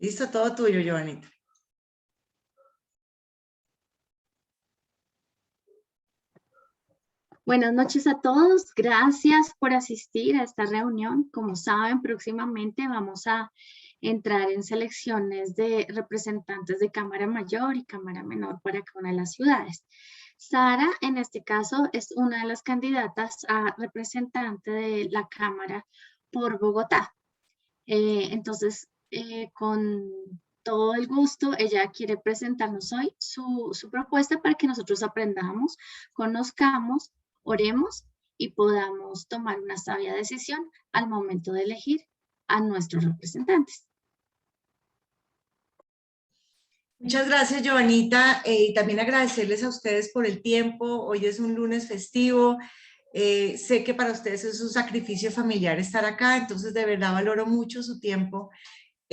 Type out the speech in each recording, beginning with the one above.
Listo, todo tuyo, Joanita. Buenas noches a todos. Gracias por asistir a esta reunión. Como saben, próximamente vamos a entrar en selecciones de representantes de Cámara Mayor y Cámara Menor para cada una de las ciudades. Sara, en este caso, es una de las candidatas a representante de la Cámara por Bogotá. Entonces, con todo el gusto, ella quiere presentarnos hoy su propuesta para que nosotros aprendamos, conozcamos, oremos y podamos tomar una sabia decisión al momento de elegir a nuestros representantes. Muchas gracias, Joanita, y también agradecerles a ustedes por el tiempo. Hoy es un lunes festivo. Sé que para ustedes es un sacrificio familiar estar acá, entonces de verdad valoro mucho su tiempo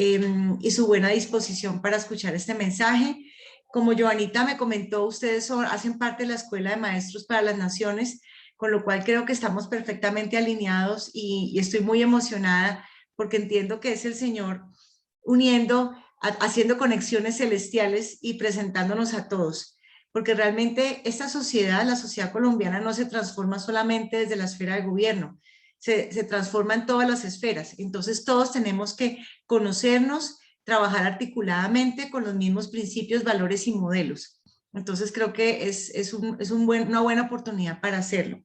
y su buena disposición para escuchar este mensaje. Como Joanita me comentó, ustedes hacen parte de la Escuela de Maestros para las Naciones, con lo cual creo que estamos perfectamente alineados y estoy muy emocionada porque entiendo que es el Señor uniendo, haciendo conexiones celestiales y presentándonos a todos. Porque realmente esta sociedad, la sociedad colombiana, no se transforma solamente desde la esfera de gobierno, se transforma en todas las esferas. Entonces todos tenemos que conocernos, trabajar articuladamente con los mismos principios, valores y modelos. Entonces creo que es una buena oportunidad para hacerlo.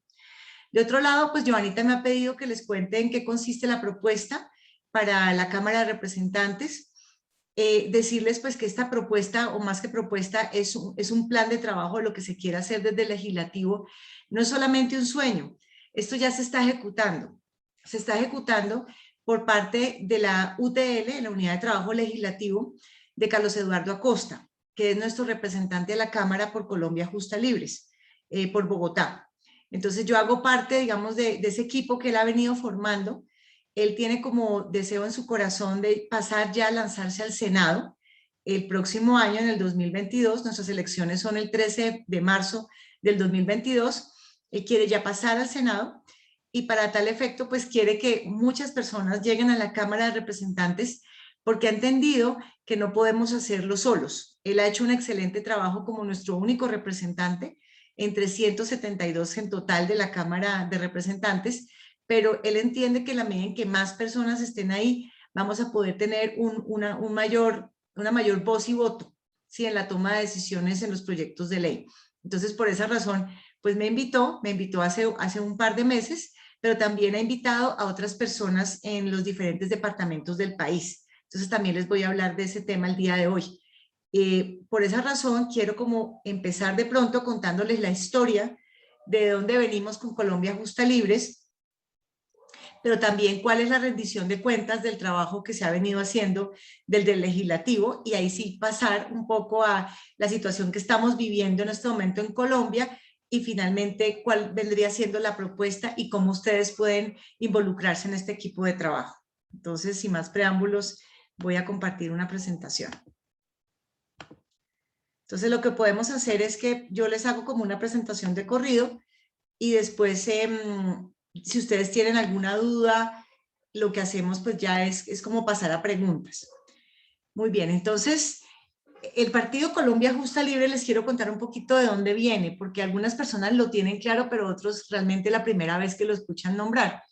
De otro lado, pues Joanita me ha pedido que les cuente en qué consiste la propuesta para la Cámara de Representantes. Decirles pues que esta propuesta, o más que propuesta, es un plan de trabajo de lo que se quiere hacer desde el legislativo. No es solamente un sueño, esto ya se está ejecutando. Se está ejecutando por parte de la UTL, la Unidad de Trabajo Legislativo, de Carlos Eduardo Acosta, que es nuestro representante de la Cámara por Colombia Justa Libres, por Bogotá. Entonces yo hago parte, digamos, de ese equipo que él ha venido formando. Él tiene como deseo en su corazón de pasar ya a lanzarse al Senado el próximo año, en el 2022. Nuestras elecciones son el 13 de marzo del 2022. Él quiere ya pasar al Senado y para tal efecto, pues quiere que muchas personas lleguen a la Cámara de Representantes porque ha entendido que no podemos hacerlo solos. Él ha hecho un excelente trabajo como nuestro único representante entre 172 en total de la Cámara de Representantes, pero él entiende que en la medida en que más personas estén ahí, vamos a poder tener una mayor voz y voto, ¿sí? En la toma de decisiones en los proyectos de ley. Entonces, por esa razón, pues me invitó hace un par de meses, pero también ha invitado a otras personas en los diferentes departamentos del país. Entonces, también les voy a hablar de ese tema el día de hoy. Por esa razón, quiero como empezar de pronto contándoles la historia de dónde venimos con Colombia Justa Libres, pero también cuál es la rendición de cuentas del trabajo que se ha venido haciendo del legislativo, y ahí sí pasar un poco a la situación que estamos viviendo en este momento en Colombia, y finalmente cuál vendría siendo la propuesta y cómo ustedes pueden involucrarse en este equipo de trabajo. Entonces, sin más preámbulos, voy a compartir una presentación. Entonces, lo que podemos hacer es que yo les hago como una presentación de corrido y después, si ustedes tienen alguna duda, lo que hacemos pues ya es como pasar a preguntas. Muy bien, entonces, el Partido Colombia Justa Libre les quiero contar un poquito de dónde viene, porque algunas personas lo tienen claro, pero otros realmente la primera vez que lo escuchan nombrar.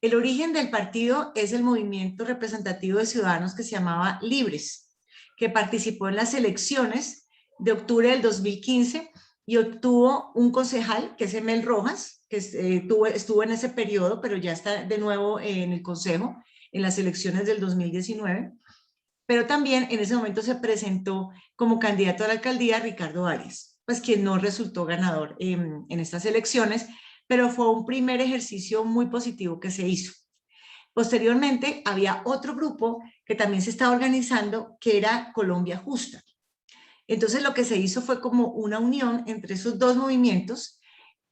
El origen del partido es el movimiento representativo de ciudadanos que se llamaba Libres, que participó en las elecciones de octubre del 2015 y obtuvo un concejal, que es Emel Rojas, que estuvo en ese periodo, pero ya está de nuevo en el consejo en las elecciones del 2019. Pero también en ese momento se presentó como candidato a la alcaldía Ricardo Arias, pues quien no resultó ganador en estas elecciones, pero fue un primer ejercicio muy positivo que se hizo. Posteriormente había otro grupo que también se estaba organizando, que era Colombia Justa. Entonces lo que se hizo fue como una unión entre esos dos movimientos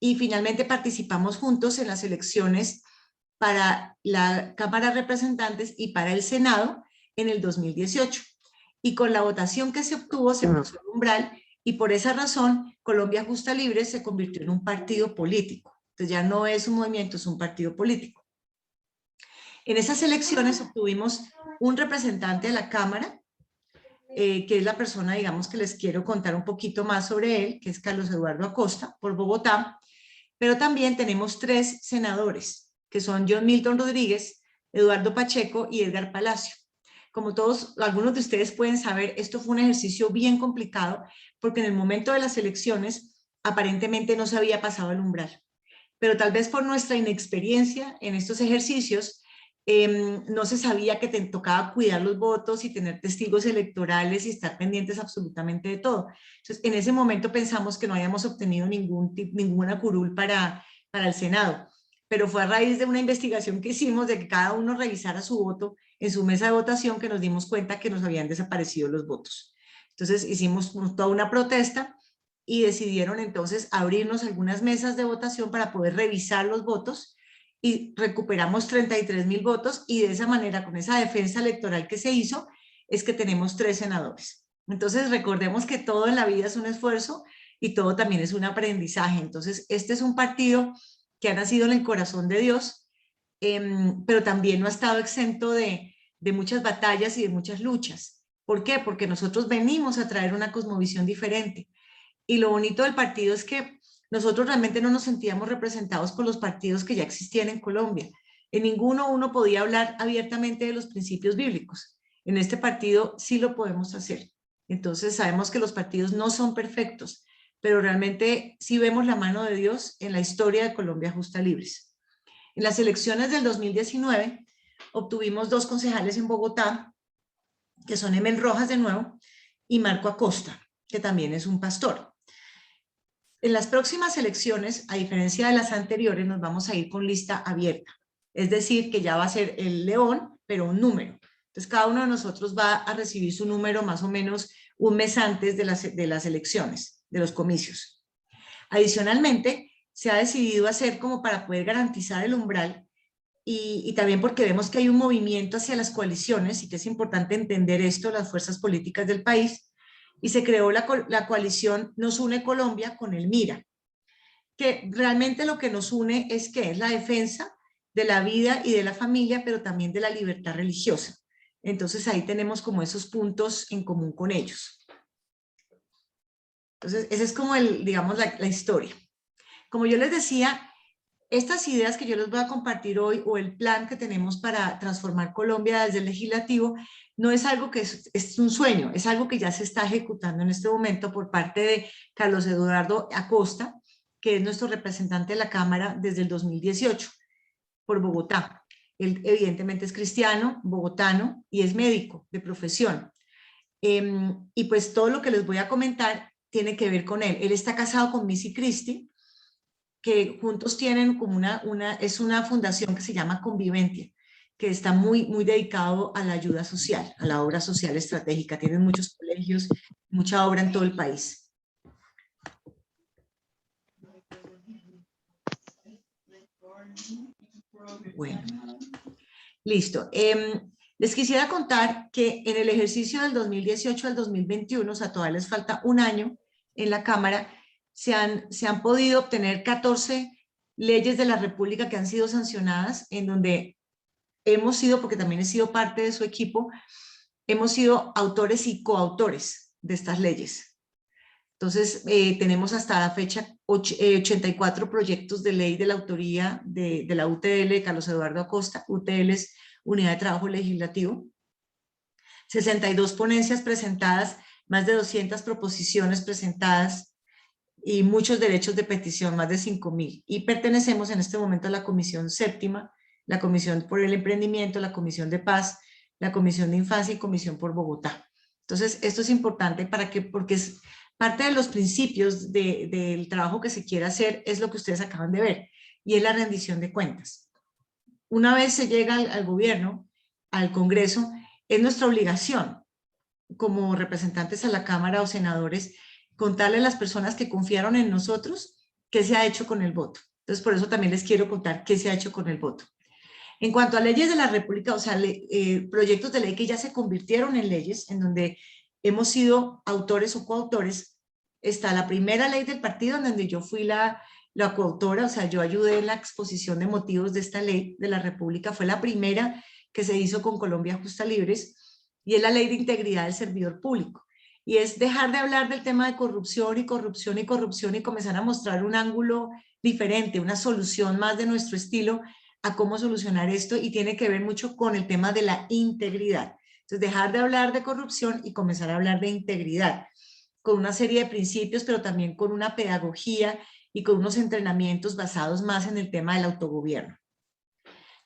y finalmente participamos juntos en las elecciones para la Cámara de Representantes y para el Senado en el 2018. Y con la votación que se obtuvo se puso el umbral y por esa razón Colombia Justa Libre se convirtió en un partido político. Entonces ya no es un movimiento, es un partido político. En esas elecciones obtuvimos un representante de la Cámara, que es la persona, digamos, que les quiero contar un poquito más sobre él, que es Carlos Eduardo Acosta, por Bogotá, pero también tenemos 3 senadores, que son John Milton Rodríguez, Eduardo Pacheco y Edgar Palacio. Como todos, algunos de ustedes pueden saber, esto fue un ejercicio bien complicado, porque en el momento de las elecciones aparentemente no se había pasado el umbral, pero tal vez por nuestra inexperiencia en estos ejercicios, no se sabía que te tocaba cuidar los votos y tener testigos electorales y estar pendientes absolutamente de todo. Entonces, en ese momento pensamos que no habíamos obtenido ninguna curul para el Senado, pero fue a raíz de una investigación que hicimos de que cada uno revisara su voto en su mesa de votación que nos dimos cuenta que nos habían desaparecido los votos. Entonces, hicimos toda una protesta y decidieron entonces abrirnos algunas mesas de votación para poder revisar los votos y recuperamos 33,000 votos y de esa manera, con esa defensa electoral que se hizo, es que tenemos 3 senadores. Entonces recordemos que todo en la vida es un esfuerzo y todo también es un aprendizaje. Entonces este es un partido que ha nacido en el corazón de Dios, pero también no ha estado exento de muchas batallas y de muchas luchas. ¿Por qué? Porque nosotros venimos a traer una cosmovisión diferente. Y lo bonito del partido es que nosotros realmente no nos sentíamos representados por los partidos que ya existían en Colombia. En ninguno uno podía hablar abiertamente de los principios bíblicos. En este partido sí lo podemos hacer. Entonces sabemos que los partidos no son perfectos, pero realmente sí vemos la mano de Dios en la historia de Colombia Justa Libres. En las elecciones del 2019 obtuvimos 2 concejales en Bogotá, que son Emel Rojas de nuevo y Marco Acosta, que también es un pastor. En las próximas elecciones, a diferencia de las anteriores, nos vamos a ir con lista abierta. Es decir, que ya va a ser el león, pero un número. Entonces, cada uno de nosotros va a recibir su número más o menos un mes antes de las elecciones, de los comicios. Adicionalmente, se ha decidido hacer como para poder garantizar el umbral y también porque vemos que hay un movimiento hacia las coaliciones y que es importante entender esto, las fuerzas políticas del país, y se creó la coalición Nos Une Colombia con el MIRA, que realmente lo que nos une es que es la defensa de la vida y de la familia, pero también de la libertad religiosa. Entonces ahí tenemos como esos puntos en común con ellos. Entonces esa es como digamos la historia. Como yo les decía, estas ideas que yo les voy a compartir hoy o el plan que tenemos para transformar Colombia desde el legislativo no es algo que es un sueño, es algo que ya se está ejecutando en este momento por parte de Carlos Eduardo Acosta, que es nuestro representante de la Cámara desde el 2018 por Bogotá. Él evidentemente es cristiano, bogotano y es médico de profesión. Y pues todo lo que les voy a comentar tiene que ver con él. Él está casado con Missy Christie, que juntos tienen como es una fundación que se llama Conviventia, que está muy dedicado a la ayuda social, a la obra social estratégica. Tienen muchos colegios, mucha obra en todo el país. Bueno, listo. Les quisiera contar que en el ejercicio del 2018 al 2021, o sea, todavía les falta un año en la Cámara, se han podido obtener 14 leyes de la República que han sido sancionadas, en donde hemos sido, porque también he sido parte de su equipo, hemos sido autores y coautores de estas leyes. Entonces, tenemos hasta la fecha 84 proyectos de ley de la autoría de la UTL, de Carlos Eduardo Acosta. UTL es Unidad de Trabajo Legislativo. 62 ponencias presentadas, más de 200 proposiciones presentadas y muchos derechos de petición, más de 5,000. Y pertenecemos en este momento a la Comisión Séptima, la Comisión por el Emprendimiento, la Comisión de Paz, la Comisión de Infancia y Comisión por Bogotá. Entonces, esto es importante porque es parte de los principios del trabajo que se quiere hacer, es lo que ustedes acaban de ver, y es la rendición de cuentas. Una vez se llega al gobierno, al Congreso, es nuestra obligación como representantes a la Cámara o senadores contarle a las personas que confiaron en nosotros qué se ha hecho con el voto. Entonces, por eso también les quiero contar qué se ha hecho con el voto. En cuanto a leyes de la República, o sea, proyectos de ley que ya se convirtieron en leyes, en donde hemos sido autores o coautores, está la primera ley del partido, en donde yo fui la la coautora, o sea, yo ayudé en la exposición de motivos de esta ley de la República, fue la primera que se hizo con Colombia Justa Libres, y es la Ley de Integridad del Servidor Público. Y es dejar de hablar del tema de corrupción y corrupción y corrupción y comenzar a mostrar un ángulo diferente, una solución más de nuestro estilo a cómo solucionar esto, y tiene que ver mucho con el tema de la integridad. Entonces, dejar de hablar de corrupción y comenzar a hablar de integridad, con una serie de principios, pero también con una pedagogía y con unos entrenamientos basados más en el tema del autogobierno.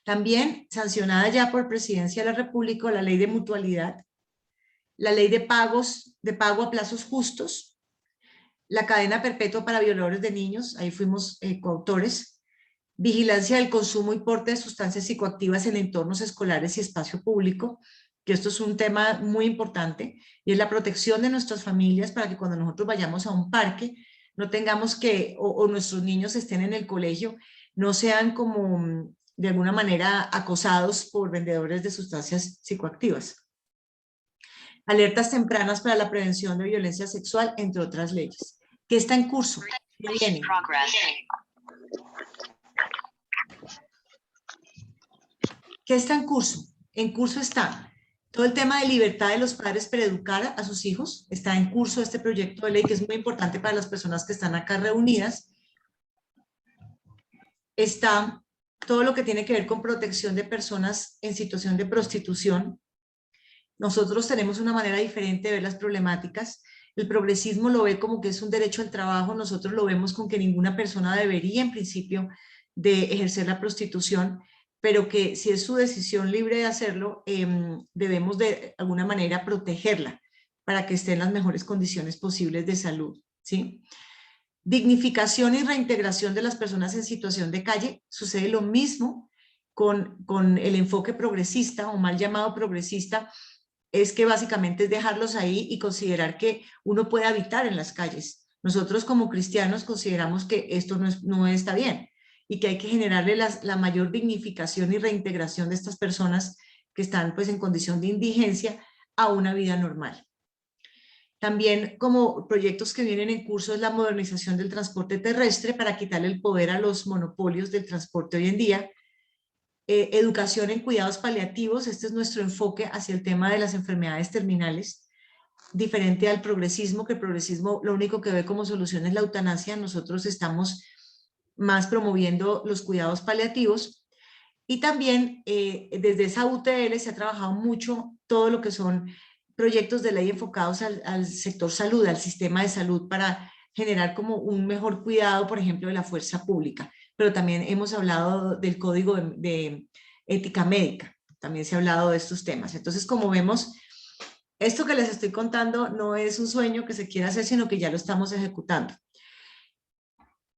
También sancionada ya por Presidencia de la República la ley de mutualidad, la ley de pago a plazos justos, la cadena perpetua para violadores de niños, ahí fuimos coautores, vigilancia del consumo y porte de sustancias psicoactivas en entornos escolares y espacio público, que esto es un tema muy importante, y es la protección de nuestras familias para que cuando nosotros vayamos a un parque no tengamos que, o nuestros niños estén en el colegio, no sean como de alguna manera acosados por vendedores de sustancias psicoactivas. Alertas tempranas para la prevención de violencia sexual, entre otras leyes. ¿Qué está en curso? ¿Qué viene? ¿Qué está en curso? En curso está todo el tema de libertad de los padres para educar a sus hijos. Está en curso este proyecto de ley que es muy importante para las personas que están acá reunidas. Está todo lo que tiene que ver con protección de personas en situación de prostitución. Nosotros tenemos una manera diferente de ver las problemáticas. El progresismo lo ve como que es un derecho al trabajo, nosotros lo vemos con que ninguna persona debería en principio de ejercer la prostitución, pero que si es su decisión libre de hacerlo, debemos de alguna manera protegerla para que esté en las mejores condiciones posibles de salud, ¿sí? Dignificación y reintegración de las personas en situación de calle, sucede lo mismo con el enfoque progresista o mal llamado progresista, es que básicamente es dejarlos ahí y considerar que uno puede habitar en las calles. Nosotros como cristianos consideramos que esto no está bien y que hay que generarle la mayor dignificación y reintegración de estas personas que están pues en condición de indigencia a una vida normal. También como proyectos que vienen en curso es la modernización del transporte terrestre para quitarle el poder a los monopolios del transporte hoy en día. Educación en cuidados paliativos, este es nuestro enfoque hacia el tema de las enfermedades terminales, diferente al progresismo, que el progresismo lo único que ve como solución es la eutanasia. Nosotros estamos más promoviendo los cuidados paliativos. Y también desde esa UTL se ha trabajado mucho todo lo que son proyectos de ley enfocados al sector salud, al sistema de salud, para generar como un mejor cuidado, por ejemplo, de la fuerza pública. Pero también hemos hablado del código de ética médica, también se ha hablado de estos temas. Entonces, como vemos, esto que les estoy contando no es un sueño que se quiera hacer, sino que ya lo estamos ejecutando.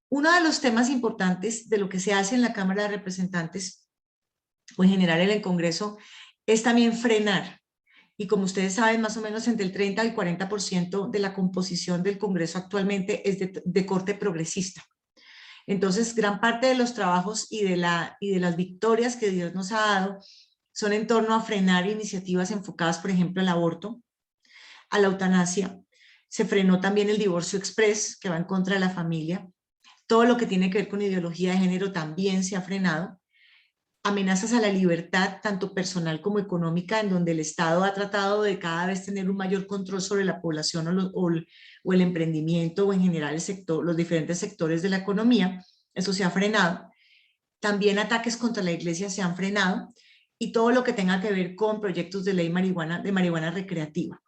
Uno de los temas importantes de lo que se hace en la Cámara de Representantes o en general en el Congreso es también frenar. Y como ustedes saben, más o menos entre el 30 y el 40% de la composición del Congreso actualmente es de corte progresista. Entonces, gran parte de los trabajos y de las victorias que Dios nos ha dado son en torno a frenar iniciativas enfocadas, por ejemplo, al aborto, a la eutanasia. Se frenó también el divorcio express, que va en contra de la familia. Todo lo que tiene que ver con ideología de género también se ha frenado. Amenazas a la libertad, tanto personal como económica, en donde el Estado ha tratado de cada vez tener un mayor control sobre la población o el emprendimiento, o en general el sector, los diferentes sectores de la economía. Eso se ha frenado. También ataques contra la iglesia se han frenado, y todo lo que tenga que ver con proyectos de ley de marihuana recreativa.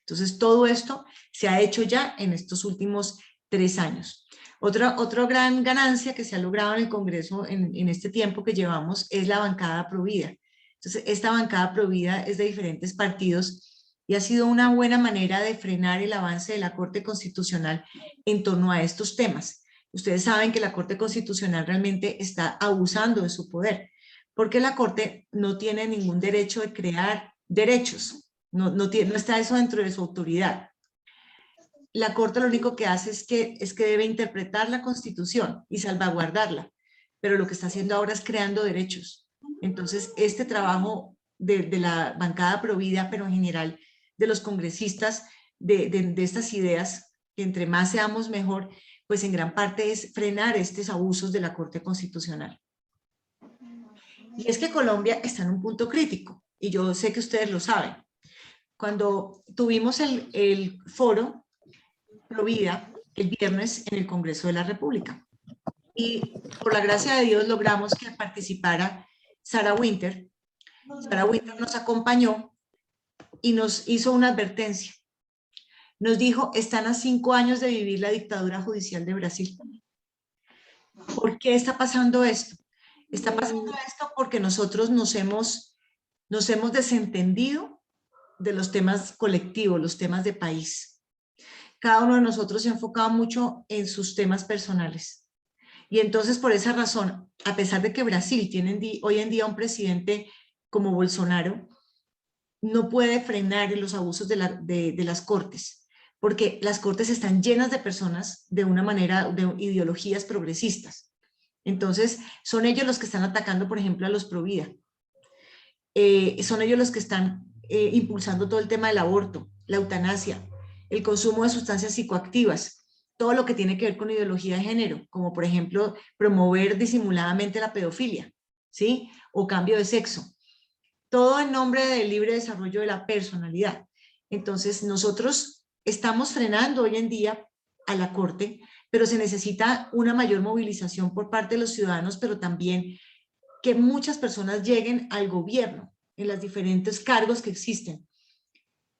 Entonces, todo esto se ha hecho ya en estos últimos 3 años. Otra gran ganancia que se ha logrado en el Congreso en este tiempo que llevamos es la bancada Provida. Entonces, esta bancada Provida es de diferentes partidos y ha sido una buena manera de frenar el avance de la Corte Constitucional en torno a estos temas. Ustedes saben que la Corte Constitucional realmente está abusando de su poder, porque la Corte no tiene ningún derecho de crear derechos, no está eso dentro de su autoridad. La Corte lo único que hace es que debe interpretar la Constitución y salvaguardarla, pero lo que está haciendo ahora es creando derechos. Entonces, este trabajo de la bancada Provida, pero en general de los congresistas, de estas ideas, que entre más seamos mejor, pues en gran parte es frenar estos abusos de la Corte Constitucional. Y es que Colombia está en un punto crítico, y yo sé que ustedes lo saben. Cuando tuvimos el foro Provida el viernes en el Congreso de la República, y por la gracia de Dios logramos que participara Sarah Winter. Sarah Winter nos acompañó y nos hizo una advertencia. Nos dijo, están a 5 años de vivir la dictadura judicial de Brasil. ¿Por qué está pasando esto? Está pasando esto porque nosotros nos hemos desentendido de los temas colectivos, los temas de país. Cada uno de nosotros se ha enfocado mucho en sus temas personales. Y entonces, por esa razón, a pesar de que Brasil tiene hoy en día un presidente como Bolsonaro, no puede frenar los abusos de las cortes, porque las cortes están llenas de personas de una manera, de ideologías progresistas. Entonces, son ellos los que están atacando, por ejemplo, a los Provida. Son ellos los que están impulsando todo el tema del aborto, la eutanasia, el consumo de sustancias psicoactivas, todo lo que tiene que ver con ideología de género, como por ejemplo promover disimuladamente la pedofilia, ¿sí? O cambio de sexo. Todo en nombre del libre desarrollo de la personalidad. Entonces, nosotros estamos frenando hoy en día a la Corte, pero se necesita una mayor movilización por parte de los ciudadanos, pero también que muchas personas lleguen al gobierno en los diferentes cargos que existen.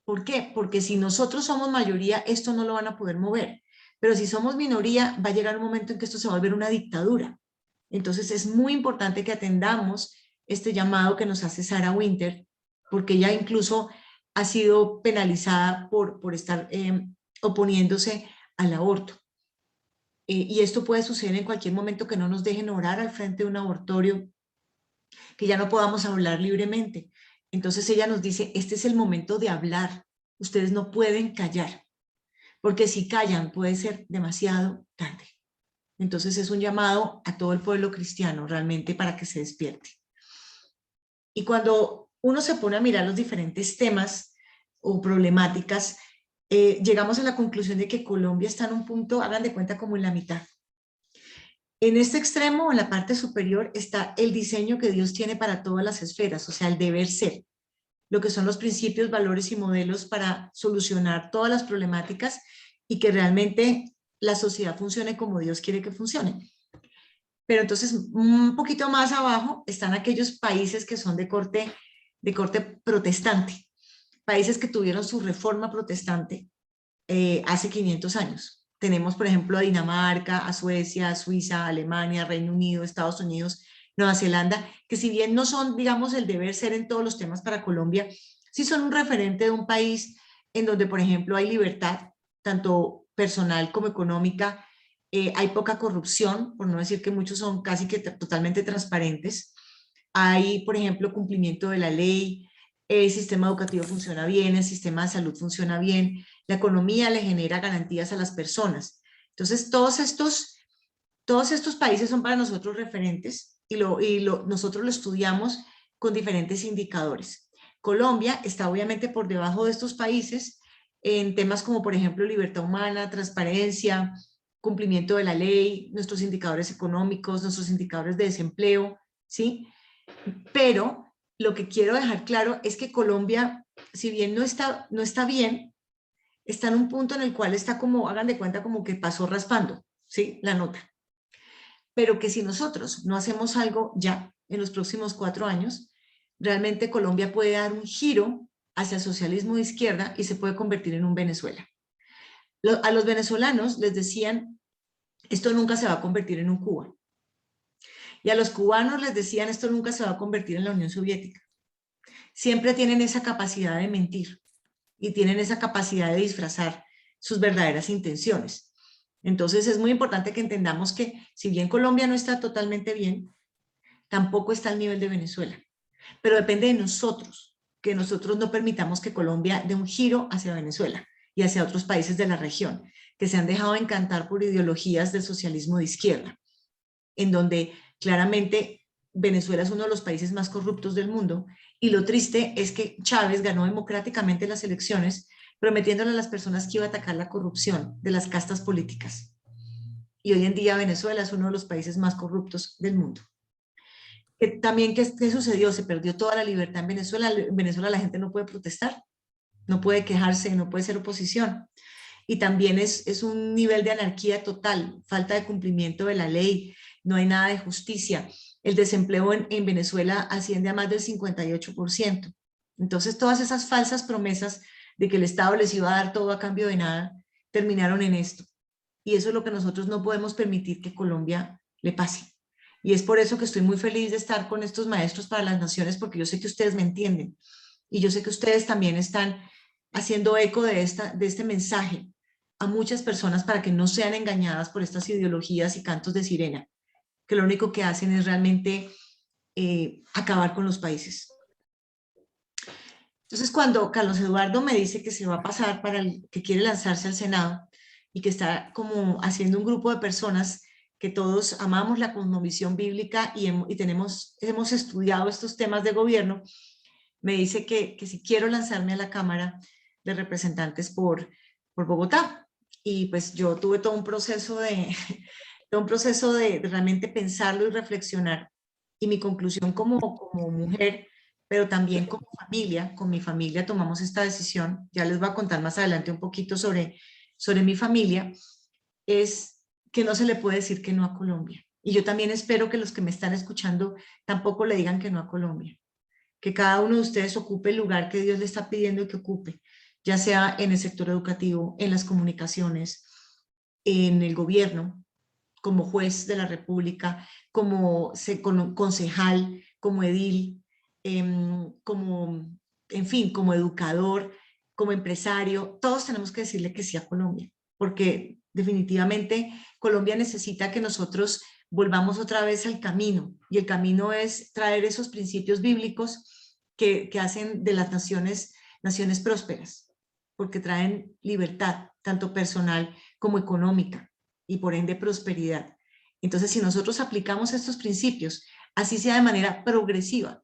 ¿Por qué? Porque si nosotros somos mayoría, esto no lo van a poder mover. Pero si somos minoría, va a llegar un momento en que esto se va a volver una dictadura. Entonces es muy importante que atendamos este llamado que nos hace Sarah Winter, porque ella incluso ha sido penalizada por estar oponiéndose al aborto. Y esto puede suceder en cualquier momento, que no nos dejen orar al frente de un abortorio, que ya no podamos hablar libremente. Entonces ella nos dice, este es el momento de hablar, ustedes no pueden callar, porque si callan puede ser demasiado tarde. Entonces es un llamado a todo el pueblo cristiano realmente para que se despierte. Y cuando uno se pone a mirar los diferentes temas o problemáticas, llegamos a la conclusión de que Colombia está en un punto, hagan de cuenta, como en la mitad. En este extremo, en la parte superior, está el diseño que Dios tiene para todas las esferas, o sea, el deber ser, lo que son los principios, valores y modelos para solucionar todas las problemáticas y que realmente la sociedad funcione como Dios quiere que funcione. Pero entonces, un poquito más abajo están aquellos países que son de corte protestante, países que tuvieron su reforma protestante hace 500 años. Tenemos, por ejemplo, a Dinamarca, a Suecia, a Suiza, a Alemania, Reino Unido, Estados Unidos, Nueva Zelanda, que si bien no son, digamos, el deber ser en todos los temas para Colombia, sí son un referente de un país en donde, por ejemplo, hay libertad, tanto personal como económica, hay poca corrupción, por no decir que muchos son casi que totalmente transparentes, hay, por ejemplo, cumplimiento de la ley, el sistema educativo funciona bien, el sistema de salud funciona bien, la economía le genera garantías a las personas. Entonces, todos estos países son para nosotros referentes y nosotros lo estudiamos con diferentes indicadores. Colombia está obviamente por debajo de estos países en temas como, por ejemplo, libertad humana, transparencia, cumplimiento de la ley, nuestros indicadores económicos, nuestros indicadores de desempleo, ¿sí? Pero lo que quiero dejar claro es que Colombia, si bien no está bien, está en un punto en el cual está como, hagan de cuenta, como que pasó raspando, ¿sí? La nota. Pero que si nosotros no hacemos algo ya en los próximos 4 años, realmente Colombia puede dar un giro hacia el socialismo de izquierda y se puede convertir en un Venezuela. A los venezolanos les decían, esto nunca se va a convertir en un Cuba. Y a los cubanos les decían, esto nunca se va a convertir en la Unión Soviética. Siempre tienen esa capacidad de mentir y tienen esa capacidad de disfrazar sus verdaderas intenciones. Entonces es muy importante que entendamos que si bien Colombia no está totalmente bien, tampoco está al nivel de Venezuela. Pero depende de nosotros, que nosotros no permitamos que Colombia dé un giro hacia Venezuela y hacia otros países de la región, que se han dejado encantar por ideologías del socialismo de izquierda, en donde claramente Venezuela es uno de los países más corruptos del mundo, y lo triste es que Chávez ganó democráticamente las elecciones, prometiéndole a las personas que iba a atacar la corrupción de las castas políticas. y hoy en día Venezuela es uno de los países más corruptos del mundo. También, ¿qué sucedió? Se perdió toda la libertad en Venezuela. En Venezuela la gente no puede protestar, no puede quejarse, no puede ser oposición. Y también es un nivel de anarquía total, falta de cumplimiento de la ley, no hay nada de justicia. El desempleo en Venezuela asciende a más del 58%. Entonces, todas esas falsas promesas de que el Estado les iba a dar todo a cambio de nada, terminaron en esto. Y eso es lo que nosotros no podemos permitir que Colombia le pase. Y es por eso que estoy muy feliz de estar con estos maestros para las naciones, porque yo sé que ustedes me entienden. Y yo sé que ustedes también están haciendo eco de este mensaje a muchas personas para que no sean engañadas por estas ideologías y cantos de sirena, que lo único que hacen es realmente acabar con los países. Entonces, cuando Carlos Eduardo me dice que se va a pasar para el que quiere lanzarse al Senado y que está como haciendo un grupo de personas que todos amamos la cosmovisión bíblica y hemos estudiado estos temas de gobierno, me dice que si quiero lanzarme a la Cámara de Representantes por Bogotá. Y pues yo tuve todo un proceso todo un proceso de realmente pensarlo y reflexionar. Y mi conclusión como mujer, pero también como familia, con mi familia tomamos esta decisión, ya les voy a contar más adelante un poquito sobre mi familia, es que no se le puede decir que no a Colombia. Y yo también espero que los que me están escuchando tampoco le digan que no a Colombia. Que cada uno de ustedes ocupe el lugar que Dios le está pidiendo que ocupe, ya sea en el sector educativo, en las comunicaciones, en el gobierno, como juez de la República, como concejal, como edil, como, en fin, como educador, como empresario. Todos tenemos que decirle que sí a Colombia, porque definitivamente Colombia necesita que nosotros volvamos otra vez al camino, y el camino es traer esos principios bíblicos que hacen de las naciones prósperas, porque traen libertad, tanto personal como económica, y por ende prosperidad. Entonces, si nosotros aplicamos estos principios, así sea de manera progresiva,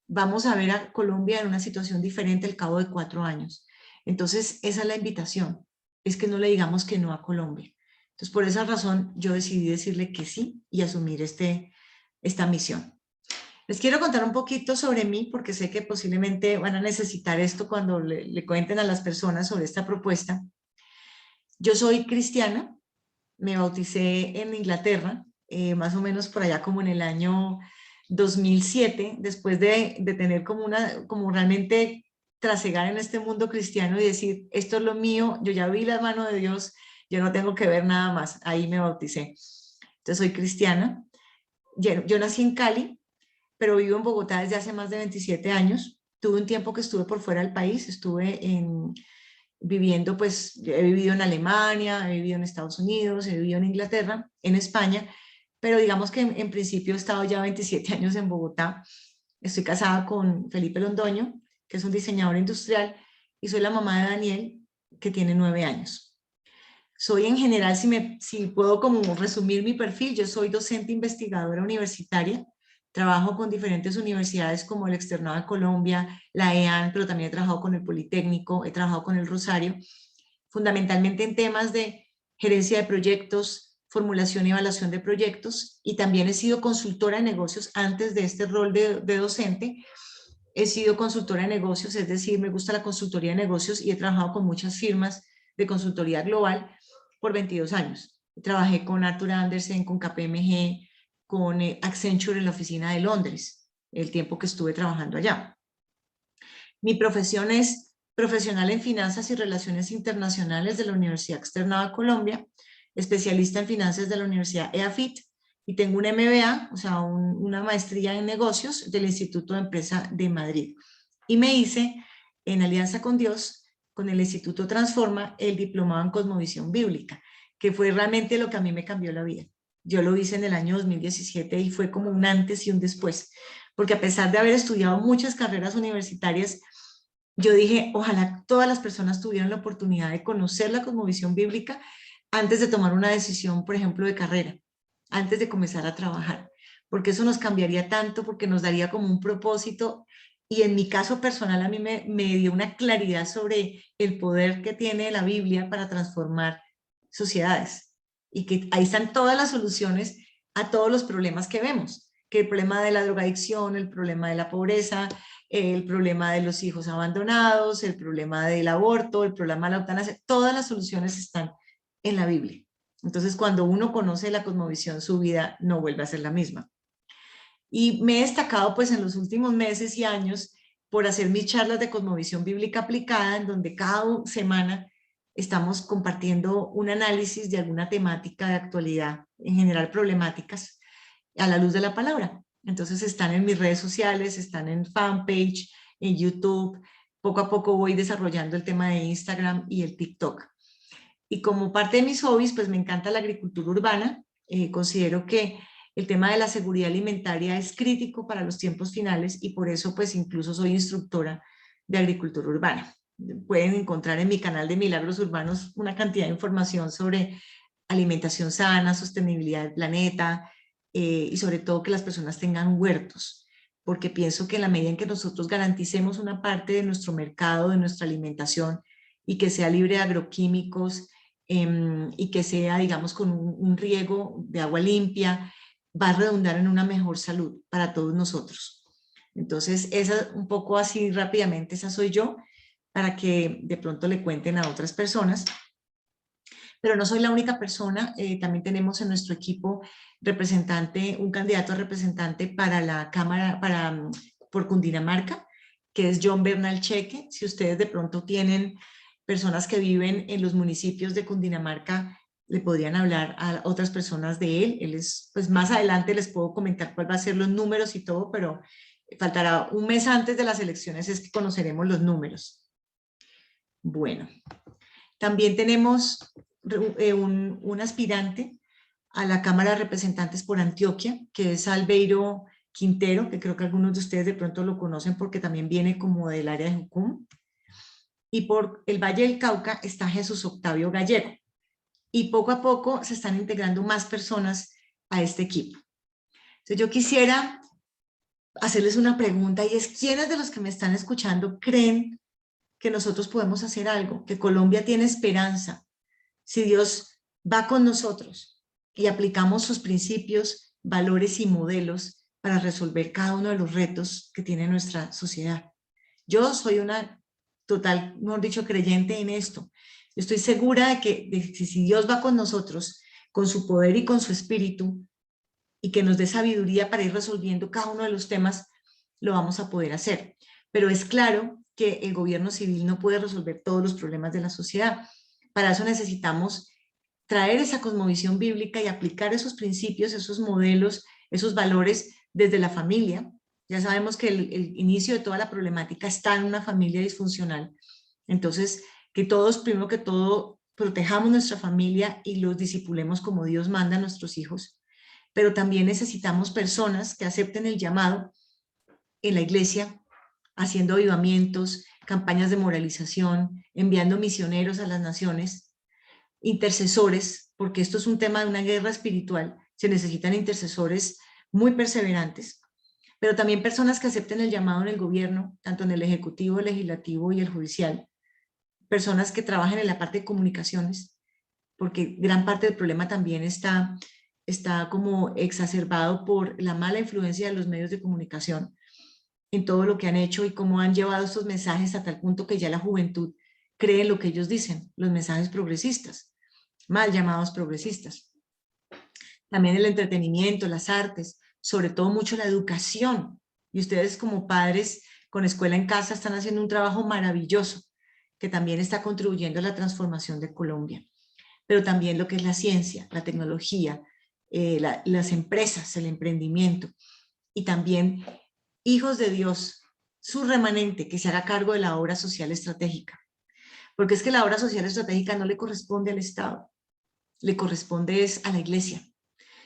vamos a ver a Colombia en una situación diferente al cabo de 4 años. Entonces, esa es la invitación, es que no le digamos que no a Colombia. Entonces, por esa razón, yo decidí decirle que sí y asumir esta misión. Les quiero contar un poquito sobre mí, porque sé que posiblemente van a necesitar esto cuando le cuenten a las personas sobre esta propuesta. Yo soy cristiana, me bauticé en Inglaterra, más o menos por allá como en el año 2007, después de tener como realmente trasegar en este mundo cristiano y decir, esto es lo mío, yo ya vi la mano de Dios, yo no tengo que ver nada más, ahí me bauticé. Entonces soy cristiana. Yo nací en Cali, pero vivo en Bogotá desde hace más de 27 años. Tuve un tiempo que estuve por fuera del país, estuve viviendo, pues he vivido en Alemania, he vivido en Estados Unidos, he vivido en Inglaterra, en España, pero digamos que en principio he estado ya 27 años en Bogotá. Estoy casada con Felipe Londoño, que es un diseñador industrial, y soy la mamá de Daniel, que tiene 9 años. Soy en general, si puedo como resumir mi perfil, yo soy docente investigadora universitaria, trabajo con diferentes universidades como el Externado de Colombia, la EAN, pero también he trabajado con el Politécnico, he trabajado con el Rosario, fundamentalmente en temas de gerencia de proyectos, formulación y evaluación de proyectos, y también he sido consultora de negocios antes de este rol de docente. He sido consultora de negocios, es decir, me gusta la consultoría de negocios y he trabajado con muchas firmas de consultoría global por 22 años. Trabajé con Arthur Andersen, con KPMG, con Accenture en la oficina de Londres, el tiempo que estuve trabajando allá. Mi profesión es profesional en finanzas y relaciones internacionales de la Universidad Externada de Colombia, especialista en finanzas de la Universidad EAFIT, y tengo un MBA, o sea, una maestría en negocios del Instituto de Empresa de Madrid. Y me hice, en alianza con Dios, con el Instituto Transforma, el diplomado en Cosmovisión Bíblica, que fue realmente lo que a mí me cambió la vida. Yo lo hice en el año 2017 y fue como un antes y un después, porque a pesar de haber estudiado muchas carreras universitarias, yo dije, ojalá todas las personas tuvieran la oportunidad de conocer la cosmovisión bíblica antes de tomar una decisión, por ejemplo, de carrera, antes de comenzar a trabajar, porque eso nos cambiaría tanto, porque nos daría como un propósito, y en mi caso personal a mí me dio una claridad sobre el poder que tiene la Biblia para transformar sociedades. y que ahí están todas las soluciones a todos los problemas que vemos, que el problema de la drogadicción, el problema de la pobreza, el problema de los hijos abandonados, el problema del aborto, el problema de la eutanasia, todas las soluciones están en la Biblia. Entonces, cuando uno conoce la cosmovisión, su vida no vuelve a ser la misma. Y me he destacado pues en los últimos meses y años por hacer mis charlas de cosmovisión bíblica aplicada, en donde cada semana estamos compartiendo un análisis de alguna temática de actualidad, en general problemáticas, a la luz de la palabra. Entonces están en mis redes sociales, están en fanpage, en YouTube. Poco a poco voy desarrollando el tema de Instagram y el TikTok. Y como parte de mis hobbies, pues me encanta la agricultura urbana. Considero que el tema de la seguridad alimentaria es crítico para los tiempos finales y por eso pues incluso soy instructora de agricultura urbana. Pueden encontrar en mi canal de Milagros Urbanos una cantidad de información sobre alimentación sana, sostenibilidad del planeta y sobre todo que las personas tengan huertos, porque pienso que en la medida en que nosotros garanticemos una parte de nuestro mercado, de nuestra alimentación y que sea libre de agroquímicos y que sea, digamos, con un riego de agua limpia, va a redundar en una mejor salud para todos nosotros. Entonces, esa un poco así rápidamente, esa soy yo, para que de pronto le cuenten a otras personas. Pero no soy la única persona, también tenemos en nuestro equipo representante, un candidato a representante para la Cámara, por Cundinamarca, que es John Bernal Cheque. Si ustedes de pronto tienen personas que viven en los municipios de Cundinamarca, le podrían hablar a otras personas de él. Él es, pues más adelante les puedo comentar cuál va a ser los números y todo, pero faltará un mes antes de las elecciones es que conoceremos los números. Bueno, también tenemos un aspirante a la Cámara de Representantes por Antioquia, que es Albeiro Quintero, que creo que algunos de ustedes de pronto lo conocen porque también viene como del área de Jucum. Y por el Valle del Cauca está Jesús Octavio Gallego. Y poco a poco se están integrando más personas a este equipo. Entonces yo quisiera hacerles una pregunta y es, ¿quiénes de los que me están escuchando creen que nosotros podemos hacer algo, que Colombia tiene esperanza, si Dios va con nosotros y aplicamos sus principios, valores y modelos para resolver cada uno de los retos que tiene nuestra sociedad? Yo soy una total, mejor dicho, creyente en esto. Yo estoy segura de que si Dios va con nosotros, con su poder y con su espíritu, y que nos dé sabiduría para ir resolviendo cada uno de los temas, lo vamos a poder hacer. Pero es claro que el gobierno civil no puede resolver todos los problemas de la sociedad. Para eso necesitamos traer esa cosmovisión bíblica y aplicar esos principios, esos modelos, esos valores desde la familia. Ya sabemos que el inicio de toda la problemática está en una familia disfuncional. Entonces, que todos, primero que todo, protejamos nuestra familia y los discipulemos como Dios manda a nuestros hijos. Pero también necesitamos personas que acepten el llamado en la iglesia, haciendo avivamientos, campañas de moralización, enviando misioneros a las naciones, intercesores, porque esto es un tema de una guerra espiritual, se necesitan intercesores muy perseverantes, pero también personas que acepten el llamado en el gobierno, tanto en el ejecutivo, el legislativo y el judicial, personas que trabajen en la parte de comunicaciones, porque gran parte del problema también está como exacerbado por la mala influencia de los medios de comunicación en todo lo que han hecho y cómo han llevado estos mensajes a tal punto que ya la juventud cree en lo que ellos dicen, los mensajes progresistas, mal llamados progresistas. También el entretenimiento, las artes, sobre todo mucho la educación. Y ustedes como padres con Escuela en Casa están haciendo un trabajo maravilloso que también está contribuyendo a la transformación de Colombia. Pero también lo que es la ciencia, la tecnología, las empresas, el emprendimiento y también hijos de Dios, su remanente que se haga cargo de la obra social estratégica. Porque es que la obra social estratégica no le corresponde al Estado, le corresponde es a la iglesia,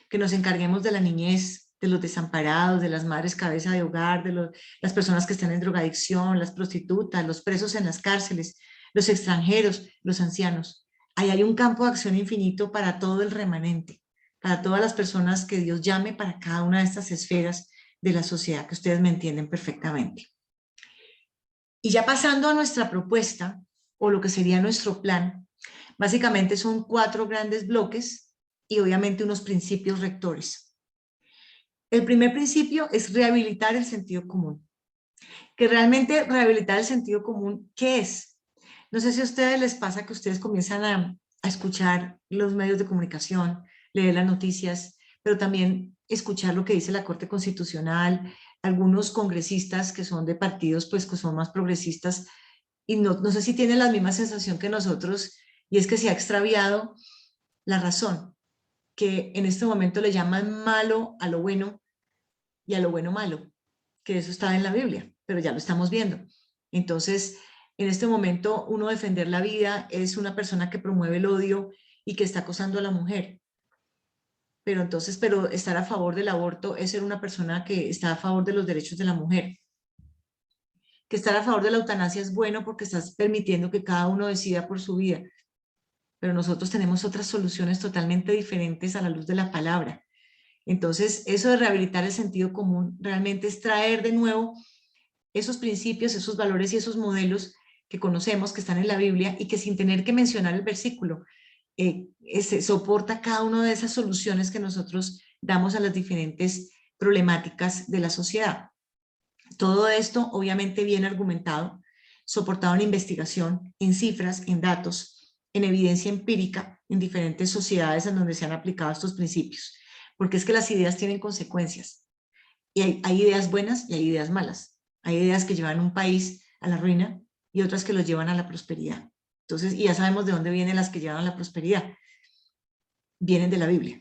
que nos encarguemos de la niñez, de los desamparados, de las madres cabeza de hogar, de las personas que están en drogadicción, las prostitutas, los presos en las cárceles, los extranjeros, los ancianos. Ahí hay un campo de acción infinito para todo el remanente, para todas las personas que Dios llame para cada una de estas esferas de la sociedad, que ustedes me entienden perfectamente. Y ya pasando a nuestra propuesta, o lo que sería nuestro plan, básicamente son 4 grandes bloques y obviamente unos principios rectores. El primer principio es rehabilitar el sentido común. Que realmente rehabilitar el sentido común, ¿qué es? No sé si a ustedes les pasa que ustedes comienzan a escuchar los medios de comunicación, leer las noticias, pero también escuchar lo que dice la Corte Constitucional, algunos congresistas que son de partidos pues que son más progresistas, y no sé si tienen la misma sensación que nosotros, y es que se ha extraviado la razón, que en este momento le llaman malo a lo bueno y a lo bueno malo, que eso está en la Biblia, pero ya lo estamos viendo. Entonces, en este momento, uno defender la vida es una persona que promueve el odio y que está acosando a la mujer. Pero estar a favor del aborto es ser una persona que está a favor de los derechos de la mujer. Que estar a favor de la eutanasia es bueno porque estás permitiendo que cada uno decida por su vida. Pero nosotros tenemos otras soluciones totalmente diferentes a la luz de la palabra. Entonces, eso de rehabilitar el sentido común realmente es traer de nuevo esos principios, esos valores y esos modelos que conocemos, que están en la Biblia y que sin tener que mencionar el versículo, soporta cada una de esas soluciones que nosotros damos a las diferentes problemáticas de la sociedad. Todo esto obviamente bien argumentado, soportado en investigación, en cifras, en datos, en evidencia empírica, en diferentes sociedades en donde se han aplicado estos principios. Porque es que las ideas tienen consecuencias. Y hay ideas buenas y hay ideas malas. Hay ideas que llevan un país a la ruina y otras que los llevan a la prosperidad. Entonces, y ya sabemos de dónde vienen las que llevan a la prosperidad. Vienen de la Biblia,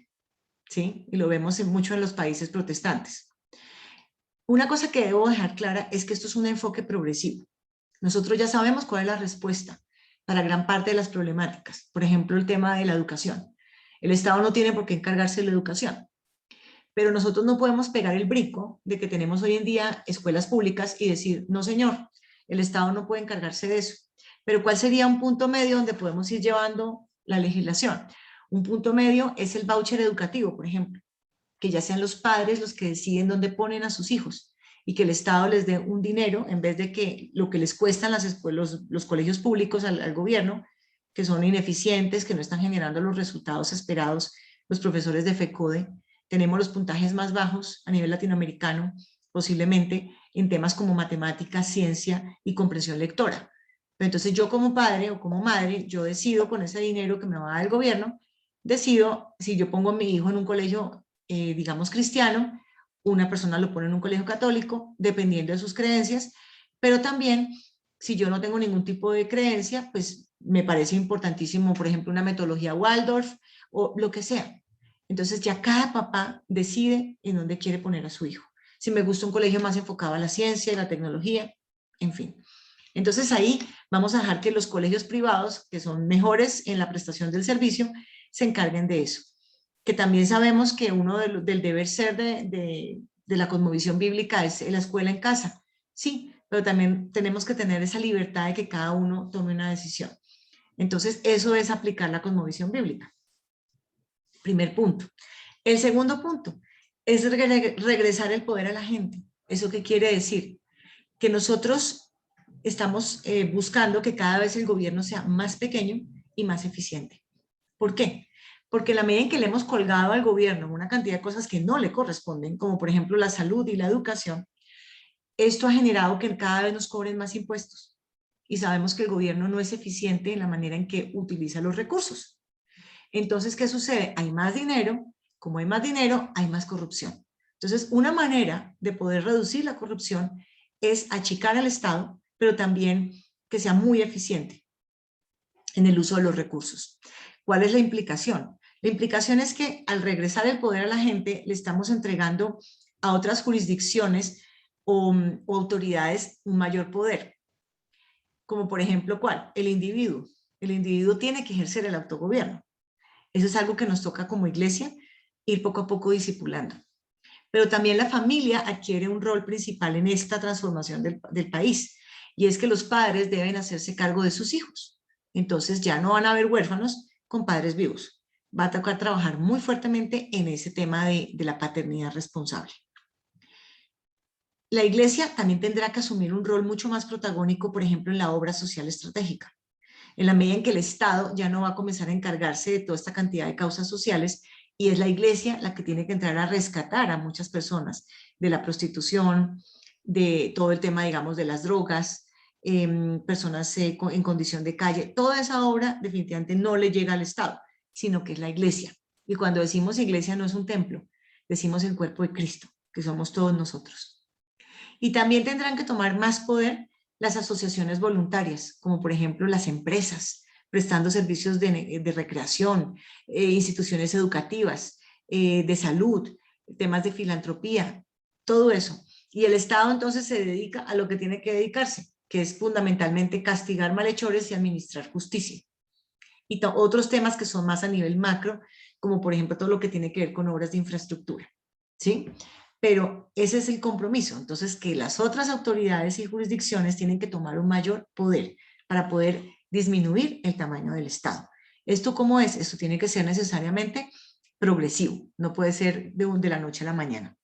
¿sí? Y lo vemos mucho en los países protestantes. Una cosa que debo dejar clara es que esto es un enfoque progresivo. Nosotros ya sabemos cuál es la respuesta para gran parte de las problemáticas. Por ejemplo, el tema de la educación. El Estado no tiene por qué encargarse de la educación. Pero nosotros no podemos pegar el brinco de que tenemos hoy en día escuelas públicas y decir, no señor, el Estado no puede encargarse de eso. Pero ¿cuál sería un punto medio donde podemos ir llevando la legislación? Un punto medio es el voucher educativo, por ejemplo, que ya sean los padres los que deciden dónde ponen a sus hijos y que el Estado les dé un dinero en vez de que lo que les cuestan los colegios públicos al gobierno, que son ineficientes, que no están generando los resultados esperados, los profesores de FECODE. Tenemos los puntajes más bajos a nivel latinoamericano, posiblemente en temas como matemáticas, ciencia y comprensión lectora. Pero entonces yo como padre o como madre, yo decido con ese dinero que me va a dar el gobierno, decido si yo pongo a mi hijo en un colegio, digamos, cristiano, una persona lo pone en un colegio católico, dependiendo de sus creencias, pero también si yo no tengo ningún tipo de creencia, pues me parece importantísimo, por ejemplo, una metodología Waldorf o lo que sea. Entonces ya cada papá decide en dónde quiere poner a su hijo. Si me gusta un colegio más enfocado a la ciencia y la tecnología, en fin. Entonces ahí vamos a dejar que los colegios privados, que son mejores en la prestación del servicio, se encarguen de eso. Que también sabemos que uno del deber ser de la cosmovisión bíblica es la escuela en casa. Sí, pero también tenemos que tener esa libertad de que cada uno tome una decisión. Entonces eso es aplicar la cosmovisión bíblica. Primer punto. El segundo punto es regresar el poder a la gente. ¿Eso qué quiere decir? Que nosotros estamos buscando que cada vez el gobierno sea más pequeño y más eficiente. ¿Por qué? Porque en la medida en que le hemos colgado al gobierno una cantidad de cosas que no le corresponden, como por ejemplo la salud y la educación, esto ha generado que cada vez nos cobren más impuestos. Y sabemos que el gobierno no es eficiente en la manera en que utiliza los recursos. Entonces, ¿qué sucede? Hay más dinero, como hay más dinero, hay más corrupción. Entonces, una manera de poder reducir la corrupción es achicar al Estado, pero también que sea muy eficiente en el uso de los recursos. ¿Cuál es la implicación? La implicación es que al regresar el poder a la gente, le estamos entregando a otras jurisdicciones o autoridades un mayor poder. Como por ejemplo, ¿cuál? El individuo. El individuo tiene que ejercer el autogobierno. Eso es algo que nos toca como iglesia ir poco a poco discipulando. Pero también la familia adquiere un rol principal en esta transformación del país, y es que los padres deben hacerse cargo de sus hijos. Entonces ya no van a haber huérfanos con padres vivos. Va a tocar trabajar muy fuertemente en ese tema de la paternidad responsable. La iglesia también tendrá que asumir un rol mucho más protagónico, por ejemplo, en la obra social estratégica. En la medida en que el Estado ya no va a comenzar a encargarse de toda esta cantidad de causas sociales Y es la iglesia la que tiene que entrar a rescatar a muchas personas de la prostitución, de todo el tema, digamos, de las drogas, personas en condición de calle. Toda esa obra definitivamente no le llega al Estado, sino que es la iglesia. Y cuando decimos iglesia no es un templo, decimos el cuerpo de Cristo, que somos todos nosotros. Y también tendrán que tomar más poder las asociaciones voluntarias, como por ejemplo las empresas, prestando servicios de recreación, instituciones educativas, de salud, temas de filantropía, todo eso. Y el Estado entonces se dedica a lo que tiene que dedicarse, que es fundamentalmente castigar malhechores y administrar justicia. Y otros temas que son más a nivel macro, como por ejemplo todo lo que tiene que ver con obras de infraestructura, ¿sí? Pero ese es el compromiso, entonces que las otras autoridades y jurisdicciones tienen que tomar un mayor poder para poder disminuir el tamaño del Estado. ¿Esto cómo es? Esto tiene que ser necesariamente progresivo, no puede ser de la noche a la mañana.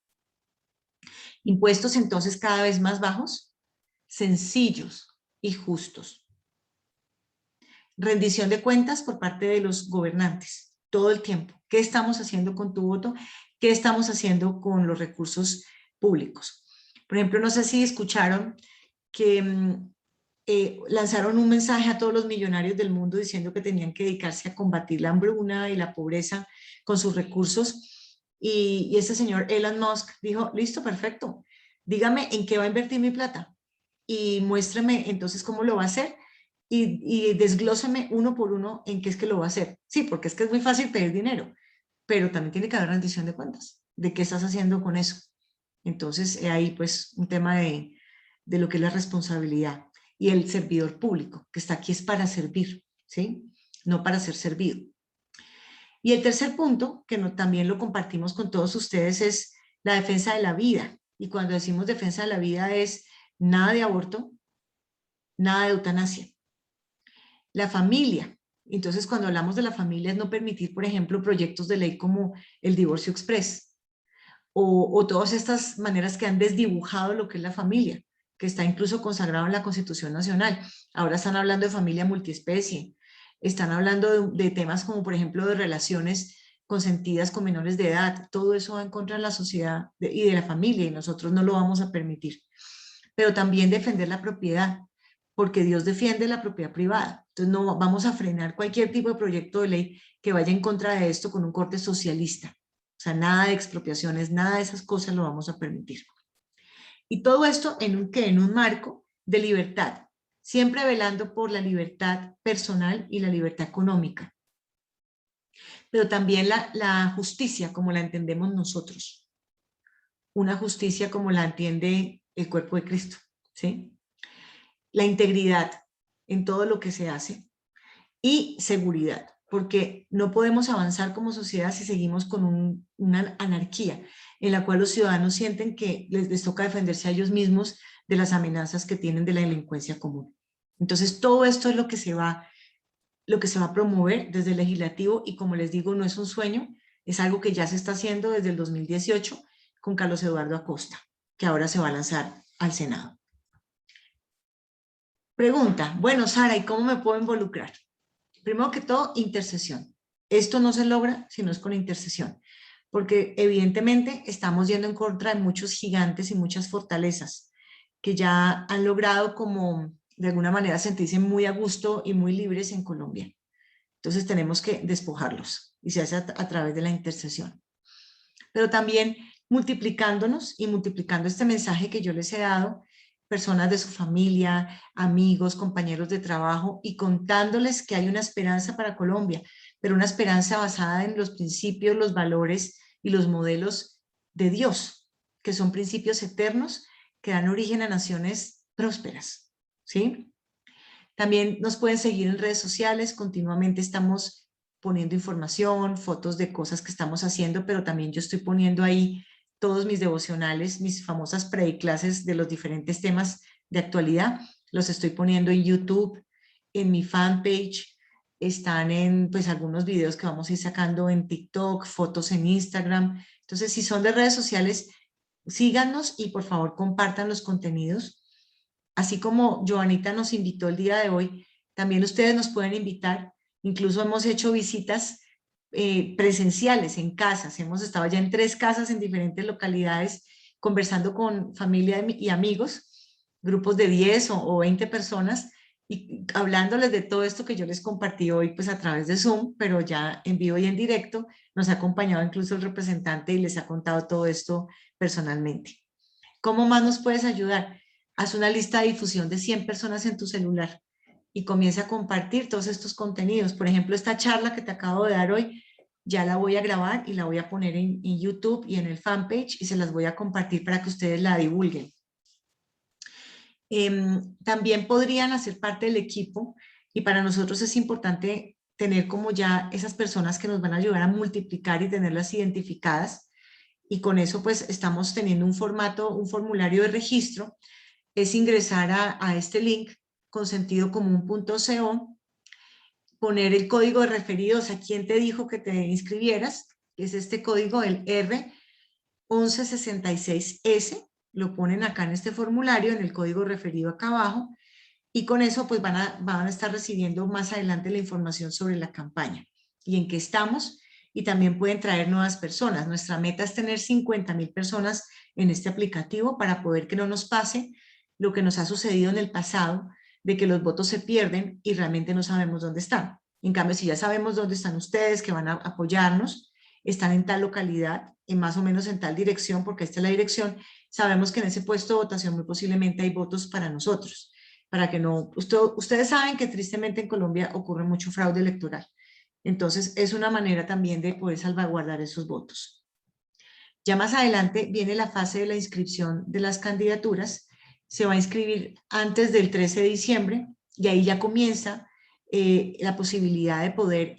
Impuestos entonces cada vez más bajos, sencillos y justos. Rendición de cuentas por parte de los gobernantes, todo el tiempo. ¿Qué estamos haciendo con tu voto? ¿Qué estamos haciendo con los recursos públicos? Por ejemplo, no sé si escucharon que lanzaron un mensaje a todos los millonarios del mundo diciendo que tenían que dedicarse a combatir la hambruna y la pobreza con sus recursos. Y ese señor Elon Musk dijo, listo, perfecto, dígame en qué va a invertir mi plata y muéstrame entonces cómo lo va a hacer y desglósame uno por uno en qué es que lo va a hacer. Sí, porque es que es muy fácil pedir dinero, pero también tiene que haber rendición de cuentas de qué estás haciendo con eso. Entonces, ahí pues un tema de lo que es la responsabilidad y el servidor público, que está aquí es para servir, ¿sí? No para ser servido. Y el tercer punto, que también lo compartimos con todos ustedes, es la defensa de la vida. Y cuando decimos defensa de la vida es nada de aborto, nada de eutanasia. La familia. Entonces, cuando hablamos de la familia es no permitir, por ejemplo, proyectos de ley como el divorcio express o todas estas maneras que han desdibujado lo que es la familia, que está incluso consagrado en la Constitución Nacional. Ahora están hablando de familia multiespecie, están hablando de temas como, por ejemplo, de relaciones consentidas con menores de edad. Todo eso va en contra de la sociedad y de la familia y nosotros no lo vamos a permitir. Pero también defender la propiedad, porque Dios defiende la propiedad privada. Entonces no vamos a frenar cualquier tipo de proyecto de ley que vaya en contra de esto con un corte socialista. O sea, nada de expropiaciones, nada de esas cosas lo vamos a permitir. Y todo esto en un marco de libertad, siempre velando por la libertad personal y la libertad económica. Pero también la justicia como la entendemos nosotros. Una justicia como la entiende el cuerpo de Cristo, ¿sí? La integridad en todo lo que se hace y seguridad, porque no podemos avanzar como sociedad si seguimos con una anarquía en la cual los ciudadanos sienten que les toca defenderse a ellos mismos de las amenazas que tienen de la delincuencia común. Entonces, todo esto es lo que se va a promover desde el legislativo y como les digo, no es un sueño, es algo que ya se está haciendo desde el 2018 con Carlos Eduardo Acosta, que ahora se va a lanzar al Senado. Pregunta, bueno, Sara, ¿y cómo me puedo involucrar? Primero que todo, intercesión. Esto no se logra si no es con intercesión, porque evidentemente estamos yendo en contra de muchos gigantes y muchas fortalezas que ya han logrado como de alguna manera sentirse muy a gusto y muy libres en Colombia. Entonces tenemos que despojarlos y se hace a través de la intercesión. Pero también multiplicándonos y multiplicando este mensaje que yo les he dado, personas de su familia, amigos, compañeros de trabajo y contándoles que hay una esperanza para Colombia, pero una esperanza basada en los principios, los valores y los modelos de Dios, que son principios eternos que dan origen a naciones prósperas, ¿sí? También nos pueden seguir en redes sociales, continuamente estamos poniendo información, fotos de cosas que estamos haciendo, pero también yo estoy poniendo ahí todos mis devocionales, mis famosas prediclases de los diferentes temas de actualidad, los estoy poniendo en YouTube, en mi fanpage, están en pues algunos videos que vamos a ir sacando en TikTok, fotos en Instagram. Entonces, si son de redes sociales, síganos y por favor compartan los contenidos. Así como Joanita nos invitó el día de hoy, también ustedes nos pueden invitar. Incluso hemos hecho visitas presenciales en casas. Hemos estado ya en 3 casas en diferentes localidades conversando con familia y amigos, grupos de 10 o 20 personas, y hablándoles de todo esto que yo les compartí hoy pues a través de Zoom, pero ya en vivo y en directo. Nos ha acompañado incluso el representante y les ha contado todo esto personalmente. ¿Cómo más nos puedes ayudar? Haz una lista de difusión de 100 personas en tu celular y comienza a compartir todos estos contenidos. Por ejemplo, esta charla que te acabo de dar hoy, ya la voy a grabar y la voy a poner en YouTube y en el fanpage y se las voy a compartir para que ustedes la divulguen. También podrían hacer parte del equipo y para nosotros es importante tener como ya esas personas que nos van a ayudar a multiplicar y tenerlas identificadas, y con eso pues estamos teniendo un formato, un formulario de registro. Es ingresar a este link consentidocomún.co, poner el código de referidos a quien te dijo que te inscribieras, que es este código, el R1166S, lo ponen acá en este formulario, en el código referido acá abajo, y con eso pues van a estar recibiendo más adelante la información sobre la campaña y en qué estamos, y también pueden traer nuevas personas. Nuestra meta es tener 50,000 personas en este aplicativo para poder que no nos pase lo que nos ha sucedido en el pasado, de que los votos se pierden y realmente no sabemos dónde están. En cambio, si ya sabemos dónde están ustedes, que van a apoyarnos, están en tal localidad, en más o menos en tal dirección, porque esta es la dirección, sabemos que en ese puesto de votación muy posiblemente hay votos para nosotros, para que no, ustedes saben que tristemente en Colombia ocurre mucho fraude electoral. Entonces es una manera también de poder salvaguardar esos votos. Ya más adelante viene la fase de la inscripción de las candidaturas. Se va a inscribir antes del 13 de diciembre y ahí ya comienza la posibilidad de poder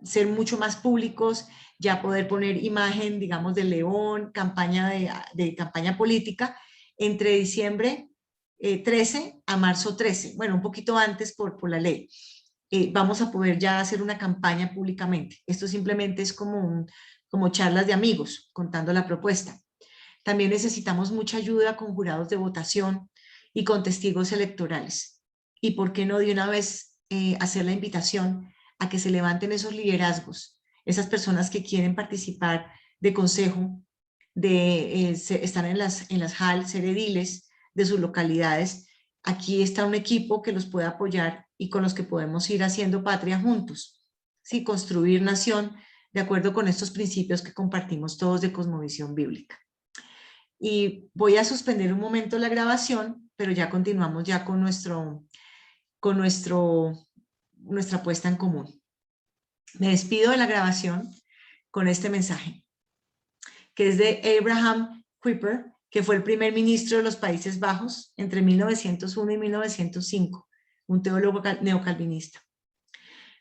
ser mucho más públicos, ya poder poner imagen, digamos, de León, campaña de campaña política, entre diciembre 13 a marzo 13, bueno, un poquito antes por la ley. Vamos a poder ya hacer una campaña públicamente. Esto simplemente es como charlas de amigos contando la propuesta. También necesitamos mucha ayuda con jurados de votación y con testigos electorales. Y por qué no de una vez hacer la invitación a que se levanten esos liderazgos, esas personas que quieren participar de consejo, están en las JAL, ser ediles de sus localidades. Aquí está un equipo que los puede apoyar y con los que podemos ir haciendo patria juntos, ¿sí? Construir nación de acuerdo con estos principios que compartimos todos de cosmovisión bíblica. Y voy a suspender un momento la grabación, pero ya continuamos ya con nuestra puesta en común. Me despido de la grabación con este mensaje, que es de Abraham Kuyper, que fue el primer ministro de los Países Bajos entre 1901 y 1905, un teólogo neocalvinista.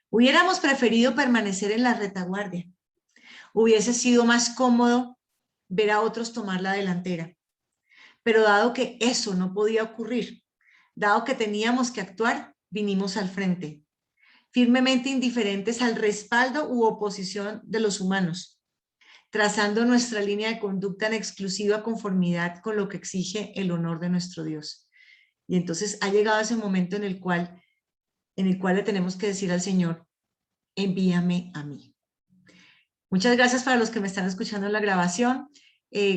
Hubiéramos preferido permanecer en la retaguardia. Hubiese sido más cómodo ver a otros tomar la delantera. Pero dado que eso no podía ocurrir, dado que teníamos que actuar, vinimos al frente, firmemente indiferentes al respaldo u oposición de los humanos, trazando nuestra línea de conducta en exclusiva conformidad con lo que exige el honor de nuestro Dios. Y entonces ha llegado ese momento en el cual le tenemos que decir al Señor, envíame a mí. Muchas gracias para los que me están escuchando en la grabación.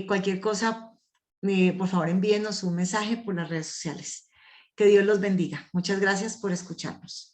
Cualquier cosa, por favor envíenos un mensaje por las redes sociales. Que Dios los bendiga. Muchas gracias por escucharnos.